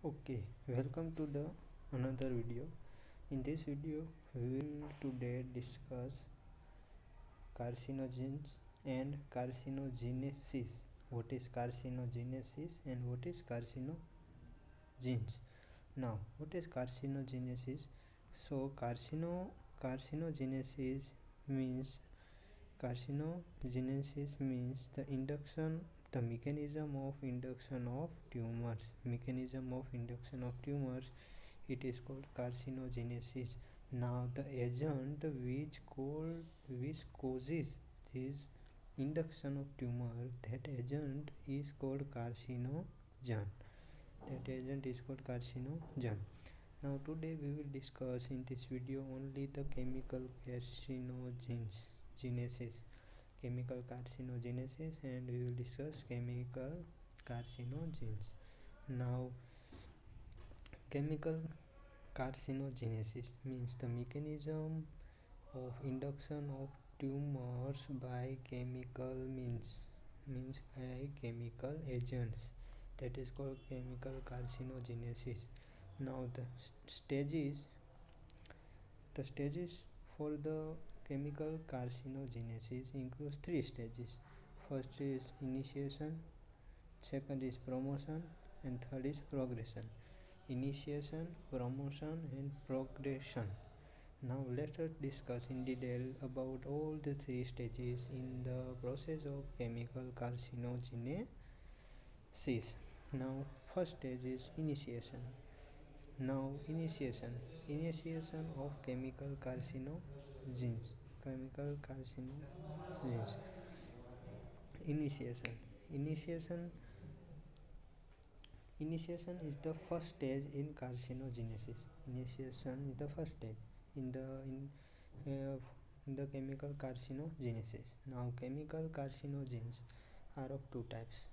Okay, welcome to the another video. In this video, we will today discuss carcinogens and carcinogenesis. What is carcinogenesis and what is carcinogens? Now, what is carcinogenesis? So, carcinogenesis means carcinogenesis means the mechanism of induction of tumors. Mechanism of induction of tumors. It is called carcinogenesis. Now, the agent which causes this induction of tumor, that agent is called carcinogen. That agent is called carcinogen. Now, today we will discuss in this video only the chemical carcinogenesis, and we will discuss chemical carcinogens. Now, chemical carcinogenesis means the mechanism of induction of tumors by chemical agents. That is called chemical carcinogenesis. Now the stages for the chemical carcinogenesis includes three stages. First is initiation, second is promotion, and third is progression. Initiation, promotion, and progression. Now let us discuss in detail about all the three stages in the process of chemical carcinogenesis. Now first stage is initiation. Now initiation of chemical carcinogens. Initiation Initiation is the first stage in carcinogenesis. Initiation is the first stage in uh, the chemical carcinogenesis. Now, chemical carcinogens are of two types.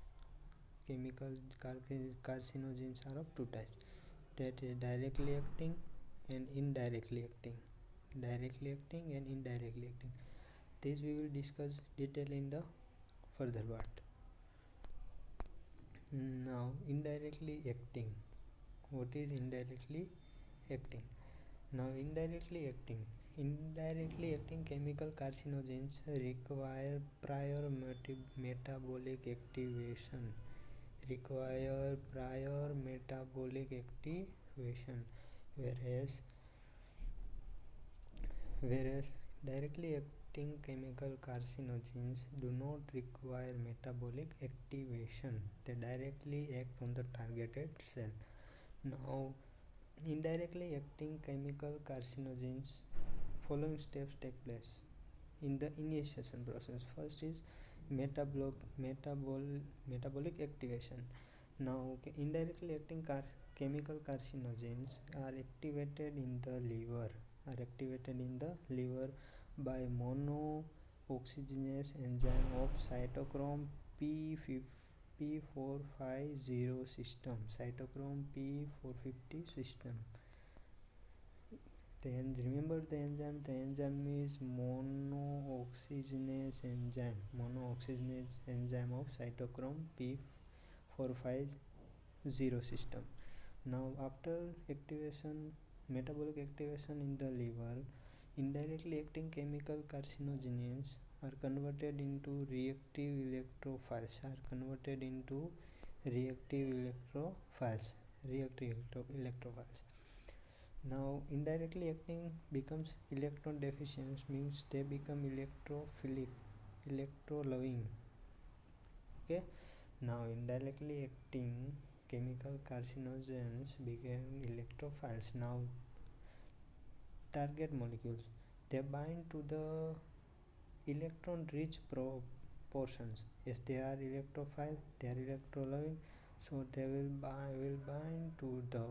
Chemical carcinogens are of two types. That is directly acting and indirectly acting. Directly acting and indirectly acting. This we will discuss detail in the further part. Now, indirectly acting. What is indirectly acting? Now, indirectly acting chemical carcinogens require prior metabolic activation. Whereas directly acting chemical carcinogens do not require metabolic activation. They directly act on the targeted cell. Now, indirectly acting chemical carcinogens, following steps take place in the initiation process. First is metabolic activation. Now, indirectly acting chemical carcinogens are activated in the liver by monooxygenase enzyme of cytochrome P450 system. Remember the enzyme. The enzyme is monooxygenase enzyme of cytochrome P450 system. Now, after metabolic activation in the liver, indirectly acting chemical carcinogens are converted into reactive electrophiles. Now, indirectly acting becomes electron deficient, means they become electrophilic, electro-loving. Okay. Now, indirectly acting chemical carcinogens become electrophiles. Now, target molecules, they bind to the electron-rich portions. Yes, they are electrophile, they are electro-loving, so they will bind to the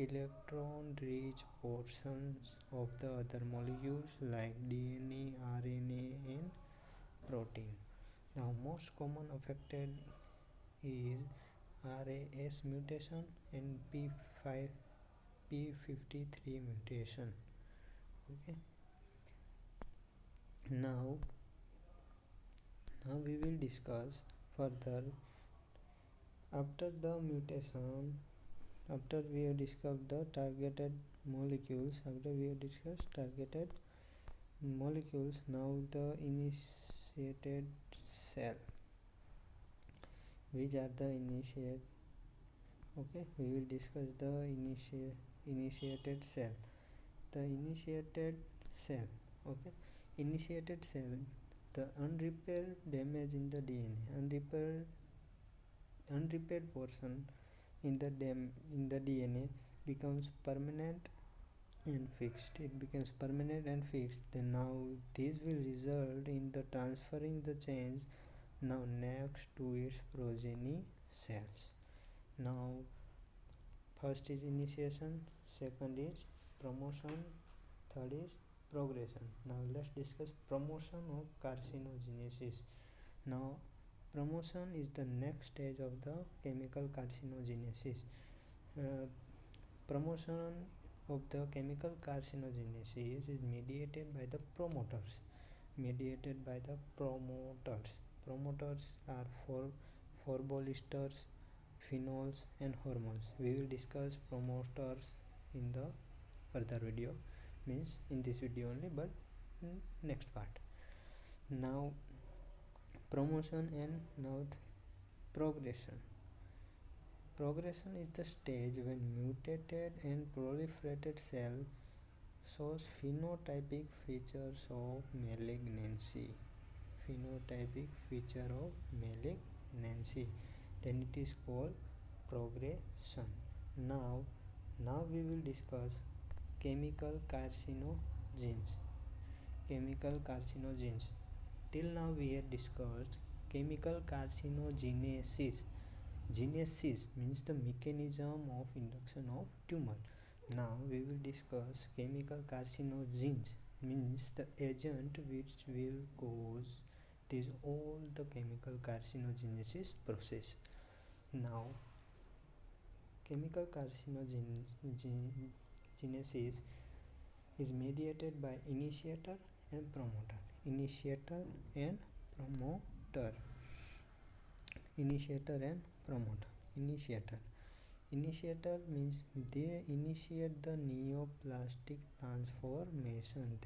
electron-rich portions of the other molecules like DNA, RNA, and protein. Now, most common affected is RAS mutation and P53 mutation. Okay. Now we will discuss further after the mutation. After we have discussed the targeted molecules, now the initiated cell. Which are the initiate? Okay, we will discuss the initiated cell. The initiated cell. Okay, initiated cell. The unrepaired damage in the DNA, unrepaired portion in the DNA becomes permanent and fixed. It becomes permanent and fixed. Then now this will result in the transferring the change now next to its progeny cells. Now first is initiation, second is promotion, third is progression. Now let's discuss promotion of carcinogenesis. Now promotion is the next stage of the chemical carcinogenesis. Promotion of the chemical carcinogenesis is mediated by the promoters. Promoters are phospholisters, phenols and hormones. We will discuss promoters in the further video, means in this video only, but in next part. Now promotion and now progression. Progression is the stage when mutated and proliferated cell shows phenotypic features of malignancy. Then it is called progression. Now we will discuss chemical carcinogens. Till now we have discussed chemical carcinogenesis. Genesis means the mechanism of induction of tumor. Now we will discuss chemical carcinogens, means the agent which will cause this all the chemical carcinogenesis process. Now chemical carcinogenesis is mediated by initiator and promoter. Initiator and promoter. Initiator means they initiate the neoplastic transformation.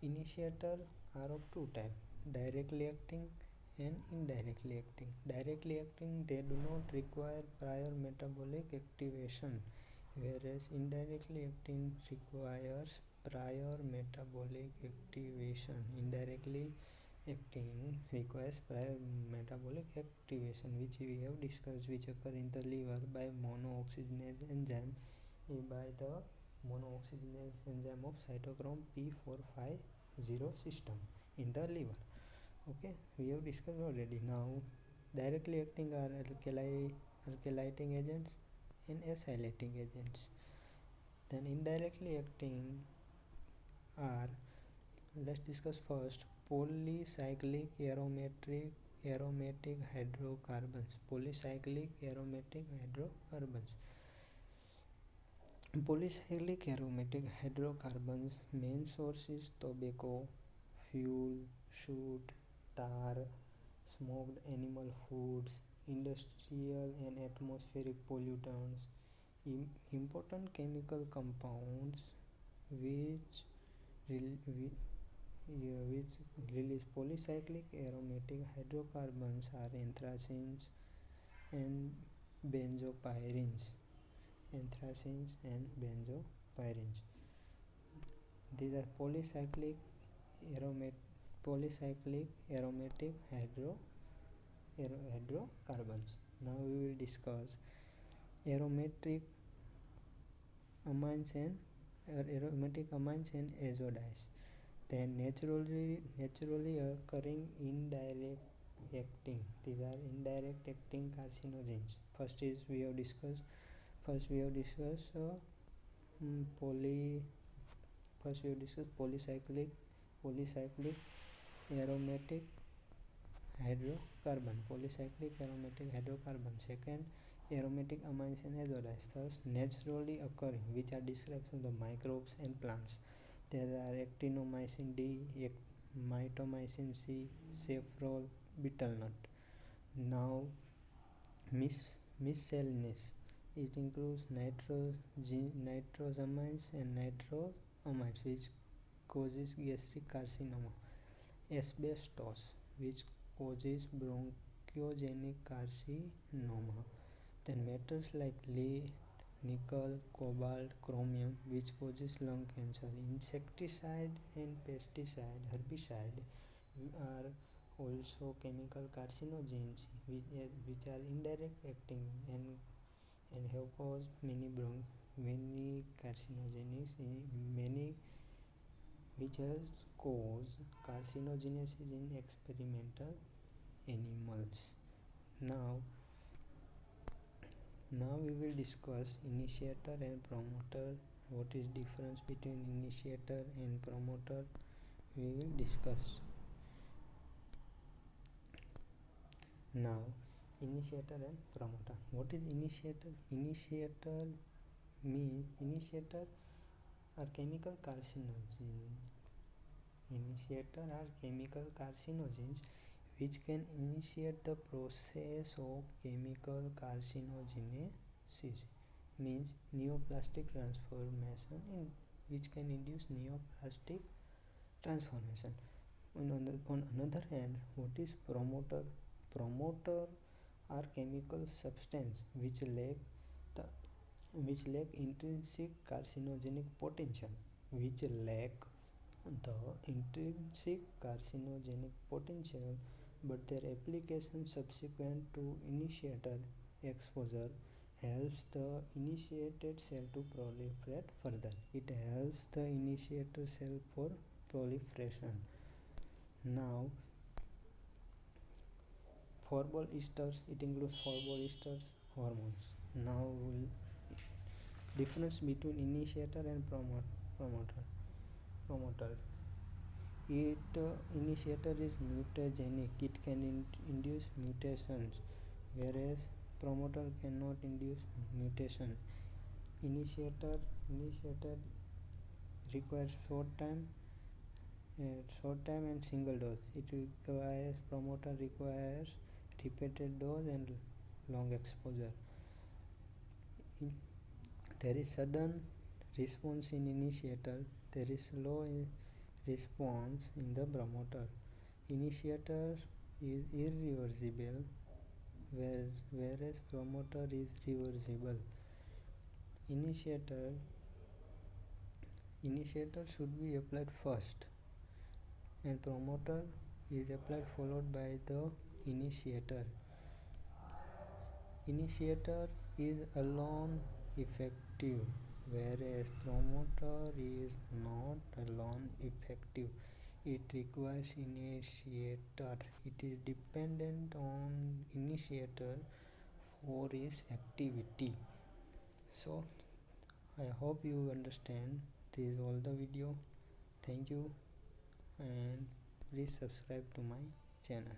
Initiator are of two types: directly acting and indirectly acting. Directly acting, they do not require prior metabolic activation, whereas indirectly acting requires prior metabolic activation. Which we have discussed, which occur in the liver by monooxygenase enzyme, of cytochrome P450 system in the liver. Okay, we have discussed already. Now directly acting are alkylating agents and acylating agents. Then indirectly acting are, let's discuss first, polycyclic aromatic hydrocarbons. Polycyclic aromatic hydrocarbons main source is tobacco, fuel, soot, tar, smoked animal foods, industrial and atmospheric pollutants. Important chemical compounds which release polycyclic aromatic hydrocarbons are anthracene and benzopyrenes. These are polycyclic aromatic hydrocarbons. Now we will discuss aromatic amines and azides. Then naturally occurring indirect acting. These are indirect acting carcinogens. First we have discussed polycyclic aromatic hydrocarbon. Second, aromatic amines and azides. Thus naturally occurring, which are described from the microbes and plants. There are actinomycin D, mitomycin C, saffrole, betel nut. Now, miscellaneous. It includes nitrosamines and nitroamides, which causes gastric carcinoma. Asbestos, which causes bronchogenic carcinoma. Then metals like lead, nickel, cobalt, chromium, which causes lung cancer. Insecticide and pesticide, herbicide are also chemical carcinogens, which are indirect acting and have caused many carcinogens many which has caused carcinogenesis in experimental animals. Now, now we will discuss initiator and promoter. What is difference between initiator and promoter? We will discuss. Now, initiator and promoter. What is initiator? Initiator are chemical carcinogens. Initiator are chemical carcinogens which can initiate the process of chemical carcinogenesis, means neoplastic transformation, which can induce neoplastic transformation. And on another hand, what is promoter? Promoter are chemical substance the which lack intrinsic carcinogenic potential, but their application subsequent to initiator exposure helps the initiated cell to proliferate further. It helps the initiator cell for proliferation. Now, hormone esters, it includes hormone esters, hormones. Now, difference between initiator and promoter. Initiator is mutagenic. It can induce mutations, whereas promoter cannot induce mutation. Initiator requires short time and single dose. Promoter requires repeated dose and long exposure. There is sudden response in initiator. There is slow response in the promoter. Initiator is irreversible, whereas promoter is reversible. Initiator should be applied first, and promoter is applied followed by the initiator. Initiator is alone effective, whereas promoter is not alone effective. It requires initiator. It is dependent on initiator for its activity. So I hope you understand. This is all the video. Thank you, and please subscribe to my channel.